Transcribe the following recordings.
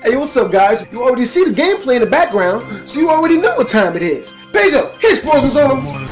Hey, what's up, guys? You already see the gameplay in the background, so you already know what time it is. Peso, hit explosions on them.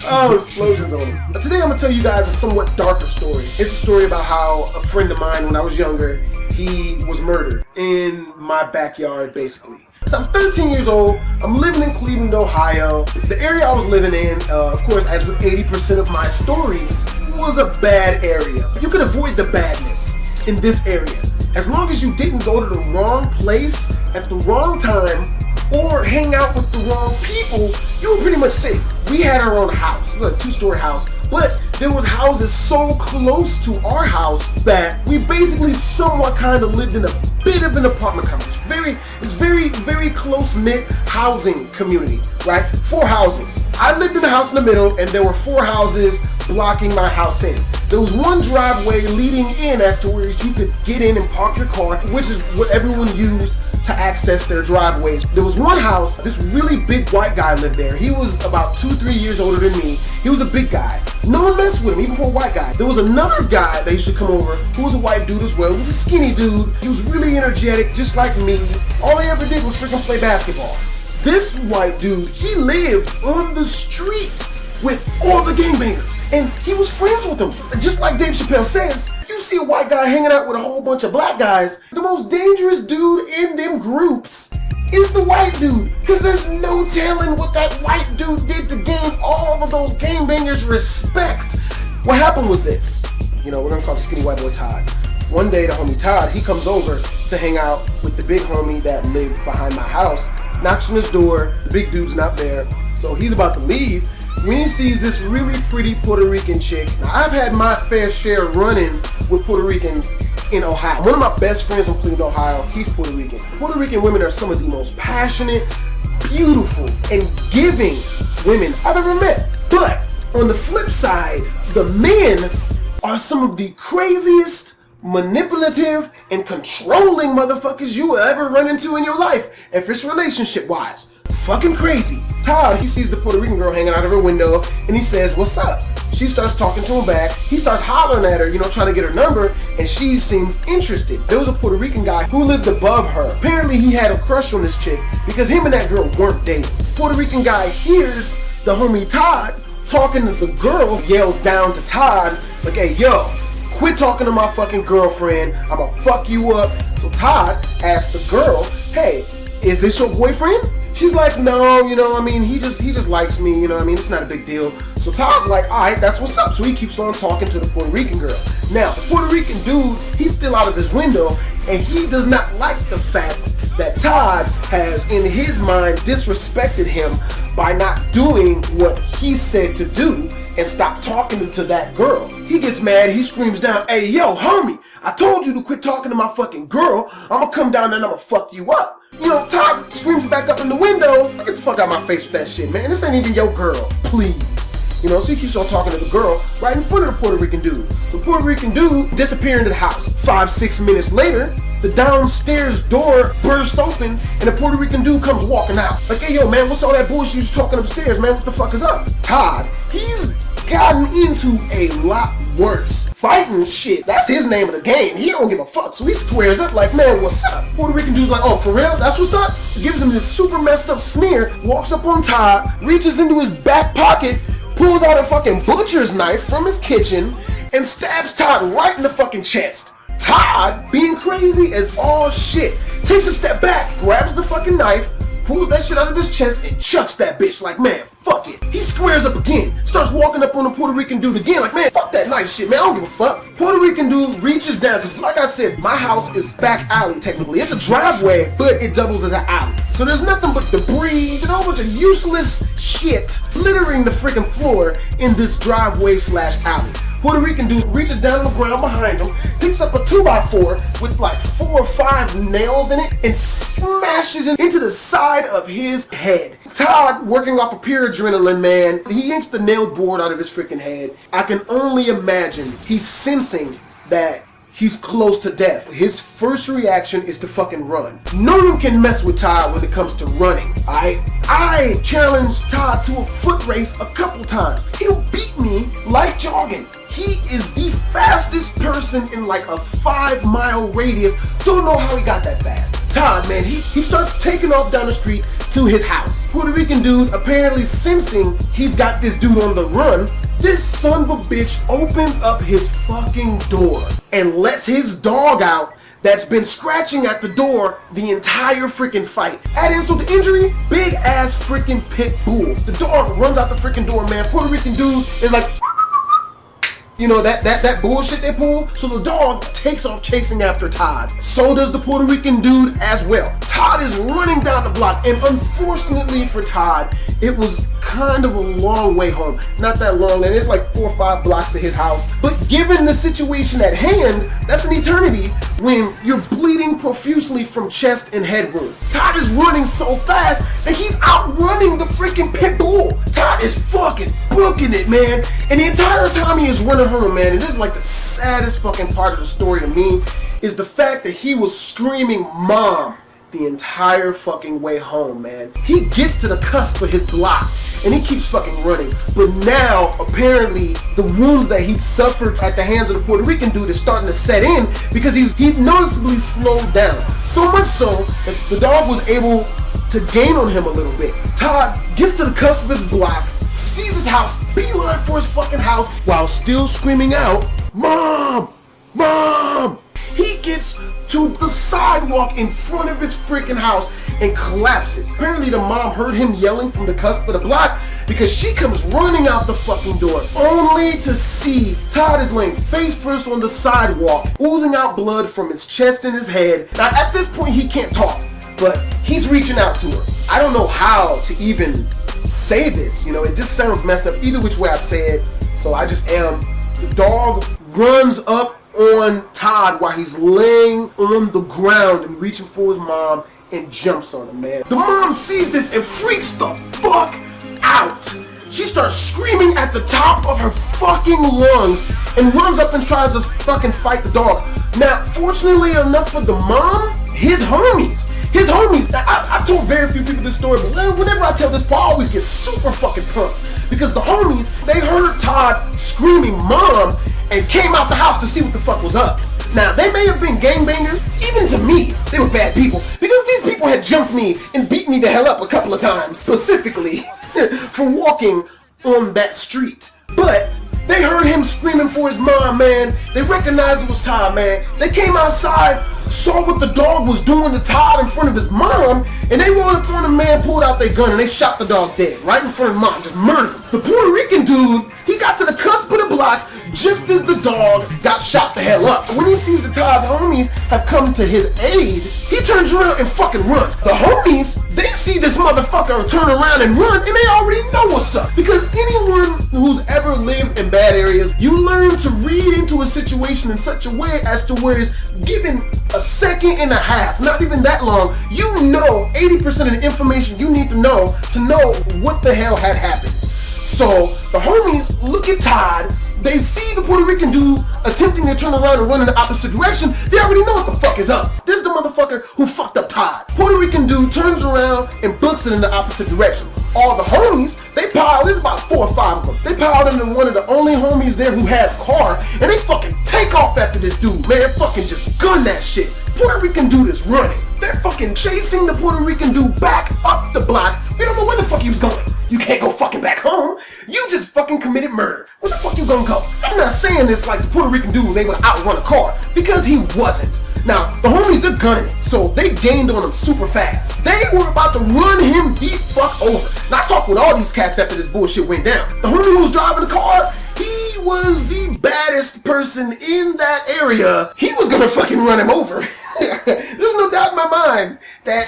Oh, explosions on them. Today I'm going to tell you guys a somewhat darker story. It's a story about how a friend of mine, when I was younger, he was murdered in my backyard, basically. So I'm 13 years old, I'm living in Cleveland, Ohio. The area I was living in, of course, as with 80% of my stories, was a bad area. You could avoid the badness in this area. As long as you didn't go to the wrong place at the wrong time or hang out with the wrong people, you were pretty much safe. We had our own house, it was a 2-story house, but there was houses so close to our house that we basically somewhat kind of lived in a bit of an apartment complex. It's very close-knit housing community, right? 4 houses. I lived in the house in the middle, and there were 4 houses blocking my house in. There was one driveway leading in as to where you could get in and park your car, which is what everyone used to access their driveways. There was one house, this really big white guy lived there. He was about 2-3 years older than me. He was a big guy. No one messed with him, even for a white guy. There was another guy that used to come over who was a white dude as well. He was a skinny dude. He was really energetic, just like me. All he ever did was freaking play basketball. This white dude, he lived on the street with all the gangbangers. And he was friends with them. Just like Dave Chappelle says, you see a white guy hanging out with a whole bunch of black guys, the most dangerous dude in them groups is the white dude. Because there's no telling what that white dude did to gain all of those gangbangers' respect. What happened was this. You know, we're gonna call the skinny white boy Todd. One day the homie Todd, he comes over to hang out with the big homie that lived behind my house, knocks on his door, the big dude's not there, so he's about to leave. When he sees this really pretty Puerto Rican chick, now I've had my fair share of run-ins with Puerto Ricans in Ohio. One of my best friends from Cleveland, Ohio, he's Puerto Rican. Puerto Rican women are some of the most passionate, beautiful, and giving women I've ever met. But on the flip side, the men are some of the craziest, manipulative, and controlling motherfuckers you will ever run into in your life, if it's relationship-wise. Fucking crazy. Todd, he sees the Puerto Rican girl hanging out of her window, and he says, "What's up?" She starts talking to him back. He starts hollering at her, you know, trying to get her number, and she seems interested. There was a Puerto Rican guy who lived above her. Apparently, he had a crush on this chick because him and that girl weren't dating. Puerto Rican guy hears the homie Todd talking to the girl, yells down to Todd, like, "Hey, yo, quit talking to my fucking girlfriend. I'ma fuck you up." So Todd asks the girl, "Hey, is this your boyfriend?" She's like, "No, you know, I mean, he just likes me, you know, I mean, it's not a big deal." So Todd's like, "All right, that's what's up." So he keeps on talking to the Puerto Rican girl. Now, the Puerto Rican dude, he's still out of his window, and he does not like the fact that Todd has, in his mind, disrespected him by not doing what he said to do and stop talking to that girl. He gets mad, he screams down, "Hey, yo, homie, I told you to quit talking to my fucking girl. I'ma come down there and I'ma fuck you up." You know, Todd screams back up in the window, "Get the fuck out of my face with that shit, man. This ain't even your girl, please." You know, so he keeps on talking to the girl right in front of the Puerto Rican dude. The Puerto Rican dude disappeared into the house. 5-6 minutes later, the downstairs door burst open and the Puerto Rican dude comes walking out. Like, "Hey, yo, man, what's all that bullshit you was talking upstairs, man? What the fuck is up?" Todd, he's gotten into a lot worse. Fighting shit, that's his name of the game. He don't give a fuck, so he squares up like, "Man, what's up?" Puerto Rican dude's like, "Oh, for real? That's what's up?" Gives him this super messed up smear, walks up on Todd, reaches into his back pocket, pulls out a fucking butcher's knife from his kitchen, and stabs Todd right in the fucking chest. Todd, being crazy as all shit, takes a step back, grabs the fucking knife, pulls that shit out of his chest, and chucks that bitch like, "Man, fuck it." He squares up again, starts walking up on the Puerto Rican dude again like, "Man, fuck that knife shit, man, I don't give a fuck." Puerto Rican dude reaches down, because like I said, my house is back alley technically. It's a driveway, but it doubles as an alley. So there's nothing but debris and a whole bunch of useless shit littering the freaking floor in this driveway / alley. Puerto Rican dude reaches down on the ground behind him, picks up a 2x4 with like 4 or 5 nails in it, and smashes it into the side of his head. Todd, working off of pure adrenaline, man, he yanks the nailed board out of his freaking head. I can only imagine he's sensing that he's close to death. His first reaction is to fucking run. No one can mess with Todd when it comes to running. I challenged Todd to a foot race a couple times. He'll beat me like jogging. He is the fastest person in like a 5-mile radius. Don't know how he got that fast. Todd, man, he starts taking off down the street to his house. Puerto Rican dude apparently sensing he's got this dude on the run. This son of a bitch opens up his fucking door and lets his dog out that's been scratching at the door the entire freaking fight. Add insult to injury, big ass freaking pit bull. The dog runs out the freaking door, man. Puerto Rican dude is like, you know, that bullshit they pull. So the dog takes off chasing after Todd. So does the Puerto Rican dude as well. Todd is running down the block, and unfortunately for Todd, it was kind of a long way home. Not that long, and it's like 4 or 5 blocks to his house. But given the situation at hand, that's an eternity when you're bleeding profusely from chest and head wounds. Todd is running so fast that he's outrunning the freaking pit bull. Todd is fucking booking it, man. And the entire time he is running home, man, and this is like the saddest fucking part of the story to me, is the fact that he was screaming "Mom" the entire fucking way home, man. He gets to the cusp of his block and he keeps fucking running. But now, apparently, the wounds that he'd suffered at the hands of the Puerto Rican dude is starting to set in because he noticeably slowed down. So much so that the dog was able to gain on him a little bit. Todd gets to the cusp of his block, sees his house, beeline for his fucking house while still screaming out, "Mom! Mom!" He gets to the sidewalk in front of his freaking house and collapses. Apparently the mom heard him yelling from the cusp of the block because she comes running out the fucking door only to see Todd is laying face first on the sidewalk, oozing out blood from his chest and his head. Now at this point he can't talk, but he's reaching out to her. I don't know how to even say this, you know, it just sounds messed up either which way I say it, so I just am. The dog runs up on Todd while he's laying on the ground and reaching for his mom and jumps on him, man. The mom sees this and freaks the fuck out. She starts screaming at the top of her fucking lungs and runs up and tries to fucking fight the dog. Now, fortunately enough for the mom, his homies, now, I've told very few people this story, but whenever I tell this part, I always get super fucking pumped because the homies, they heard Todd screaming "Mom" and came out the house to see what the fuck was up. Now, they may have been gangbangers. Even to me, they were bad people because these people had jumped me and beat me the hell up a couple of times, specifically for walking on that street. But they heard him screaming for his mom, man. They recognized it was Todd, man. They came outside, saw what the dog was doing to Todd in front of his mom, and they rolled up on the man, pulled out their gun, and they shot the dog dead right in front of mom, just murdered him. The Puerto Rican dude, he got to the cusp of the block just as the dog got shot the hell up. When he sees that Todd's homies have come to his aid, he turns around and fucking runs. The homies, they see this motherfucker turn around and run, and they already know what's up. Because anyone who's ever lived in bad areas, you learn to read into a situation in such a way as to where it's given a second and a half, not even that long, you know 80% of the information you need to know what the hell had happened. So the homies look at Todd, they see the Puerto Rican dude attempting to turn around and run in the opposite direction. They already know what the fuck is up. This is the motherfucker who fucked up Todd. Puerto Rican dude turns around and books it in the opposite direction. All the homies, they piled, there's about 4 or 5 of them. They piled into one of the only homies there who had a car, and they fucking take off after this dude, man. Fucking just gun that shit. Puerto Rican dude is running. They're fucking chasing the Puerto Rican dude back up the block. We don't know where the fuck he was going. You can't go fucking back home. You just fucking committed murder. Where the fuck you gonna go? I'm not saying this like the Puerto Rican dude was able to outrun a car, because he wasn't. Now, the homies, they're gunning it, so they gained on him super fast. They were about to run him the fuck over. Now, I talked with all these cats after this bullshit went down. The homie who was driving the car, he was the baddest person in that area. He was gonna fucking run him over. There's no doubt in my mind that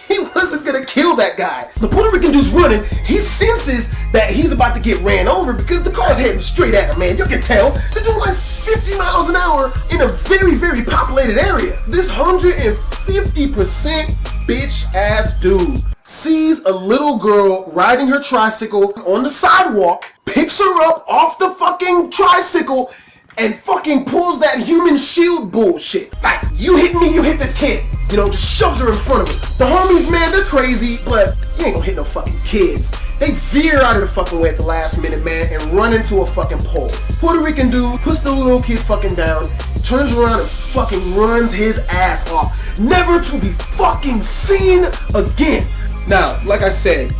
he wasn't gonna kill that guy. The Puerto Rican dude's running. He senses that he's about to get ran over because the car's heading straight at him, man. You can tell. They're doing like 50 miles an hour in a very, very populated area. This 150% bitch ass dude sees a little girl riding her tricycle on the sidewalk, picks her up off the fucking tricycle, and fucking pulls that human shield bullshit. Like, you hit me, you hit this kid. You know, just shoves her in front of him. The homies, man, they're crazy, but you ain't gonna hit no fucking kids. They veer out of the fucking way at the last minute, man, and run into a fucking pole. Puerto Rican dude puts the little kid fucking down, turns around and fucking runs his ass off, never to be fucking seen again. Now, like I said,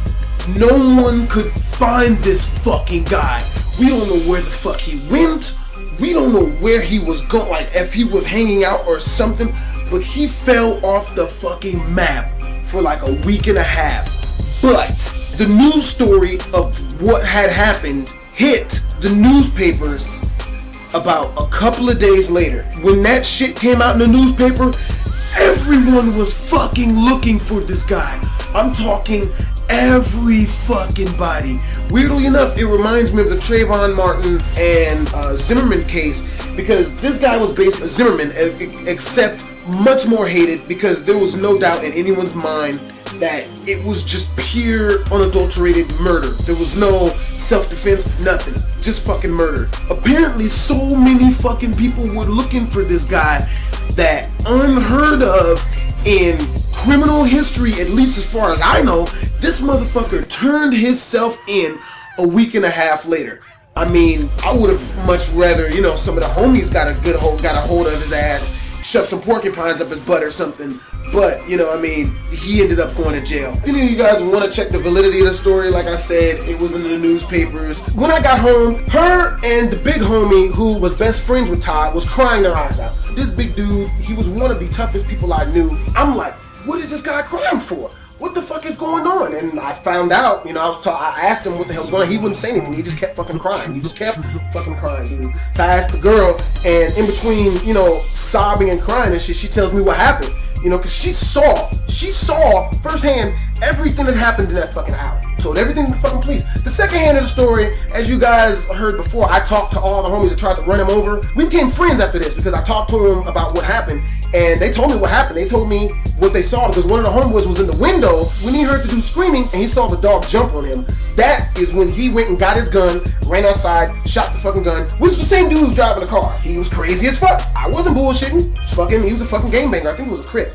no one could find this fucking guy. We don't know where the fuck he went. We don't know where he was going, like if he was hanging out or something, but he fell off the fucking map for like a week and a half. But the news story of what had happened hit the newspapers about a couple of days later. When that shit came out in the newspaper, everyone was fucking looking for this guy. I'm talking every fucking body. Weirdly enough, it reminds me of the Trayvon Martin and Zimmerman case, because this guy was basically Zimmerman, except much more hated, because there was no doubt in anyone's mind that it was just pure, unadulterated murder. There was no self-defense, nothing. Just fucking murder. Apparently, so many fucking people were looking for this guy that, unheard of in criminal history, at least as far as I know, this motherfucker turned himself in a week and a half later. I mean, I would have much rather, you know, some of the homies got a hold of his ass, shoved some porcupines up his butt or something. But, you know, I mean, he ended up going to jail. If any of you guys want to check the validity of the story, like I said, it was in the newspapers. When I got home, her and the big homie who was best friends with Todd was crying their eyes out. This big dude, he was one of the toughest people I knew. I'm like, what is this guy crying for? What the fuck is going on? And I found out, you know, I asked him what the hell's going on. He wouldn't say anything. He just kept fucking crying. He just kept fucking crying, dude. So I asked the girl, and in between, you know, sobbing and crying and shit, she tells me what happened. You know, because she saw firsthand everything that happened in that fucking alley. Told everything to the fucking police. The second hand of the story, as you guys heard before, I talked to all the homies that tried to run him over. We became friends after this because I talked to them about what happened. And they told me what happened. They told me what they saw, because one of the homeboys was in the window when he heard the dude screaming and he saw the dog jump on him. That is when he went and got his gun, ran outside, shot the fucking gun, which was the same dude who was driving the car. He was crazy as fuck. I wasn't bullshitting. He was a fucking gangbanger. I think he was a Crip.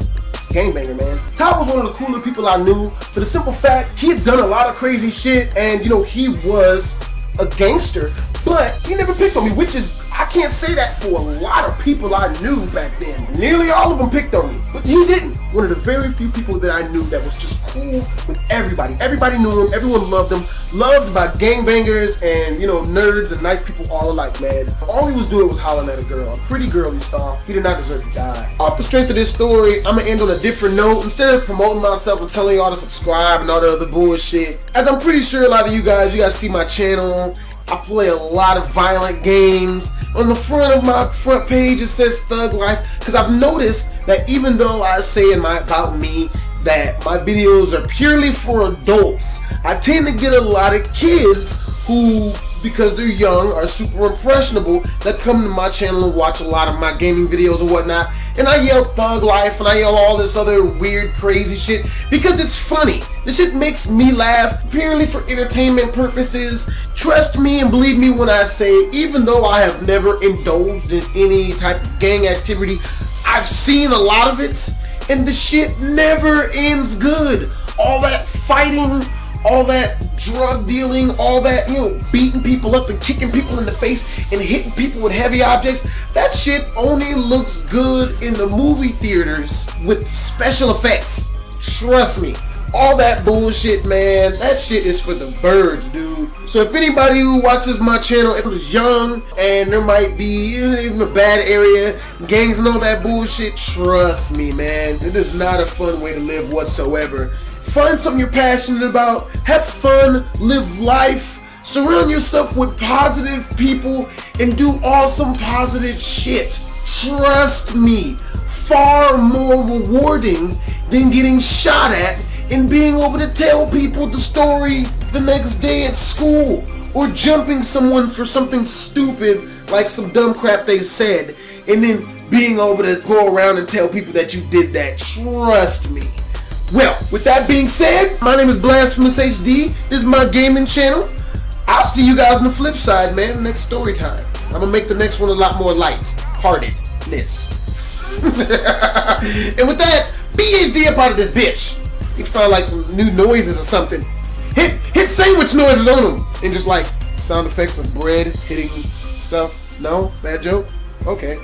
Gangbanger, man. Todd was one of the cooler people I knew, for the simple fact he had done a lot of crazy shit, and you know, he was a gangster, but he never picked on me, which is, I can't say that for a lot of people I knew back then. Nearly all of them picked on me, but he didn't. One of the very few people that I knew that was just cool with everybody. Everybody knew him, everyone loved him, loved by gangbangers and, you know, nerds and nice people all alike, man. All he was doing was hollering at a girl, a pretty girl he saw. He did not deserve to die. Off the strength of this story, I'm gonna end on a different note. Instead of promoting myself and telling y'all to subscribe and all the other bullshit, as I'm pretty sure a lot of you guys see my channel. I play a lot of violent games. On the front of my front page it says Thug Life, because I've noticed that even though I say about me that my videos are purely for adults, I tend to get a lot of kids who, because they're young, are super impressionable, that come to my channel and watch a lot of my gaming videos and whatnot. And I yell Thug Life and I yell all this other weird crazy shit because it's funny. This shit makes me laugh purely for entertainment purposes. Trust me and believe me when I say, even though I have never indulged in any type of gang activity, I've seen a lot of it, and the shit never ends good. All that fighting, all that drug dealing, all that, you know, beating people up and kicking people in the face and hitting people with heavy objects, that shit only looks good in the movie theaters with special effects. Trust me. All that bullshit, man, that shit is for the birds, dude. So if anybody who watches my channel is young and there might be even a bad area, gangs and all that bullshit, trust me, man, it is not a fun way to live whatsoever. Find something you're passionate about, have fun, live life, surround yourself with positive people, and do awesome positive shit. Trust me, far more rewarding than getting shot at and being able to tell people the story the next day at school, or jumping someone for something stupid like some dumb crap they said, and then being able to go around and tell people that you did that. Trust me. Well, with that being said, my name is BlastphamousHD. This is my gaming channel. I'll see you guys on the flip side, man, next story time. I'm gonna make the next one a lot more light-heartedness. And with that, BHD up out of this bitch. You can find like some new noises or something. Hit sandwich noises on them. And just like sound effects of bread hitting stuff. No? Bad joke? Okay.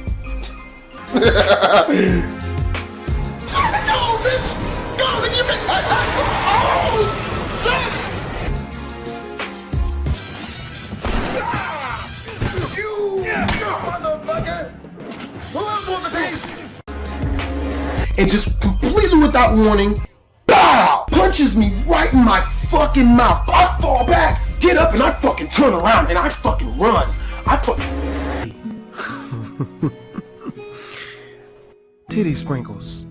No, bitch! Go, give me! Oh! You motherfucker! Who else wants a taste? And just completely without warning, BOW! Punches me right in my fucking mouth. I fall back, get up, and I fucking turn around, and I fucking run. Titty sprinkles.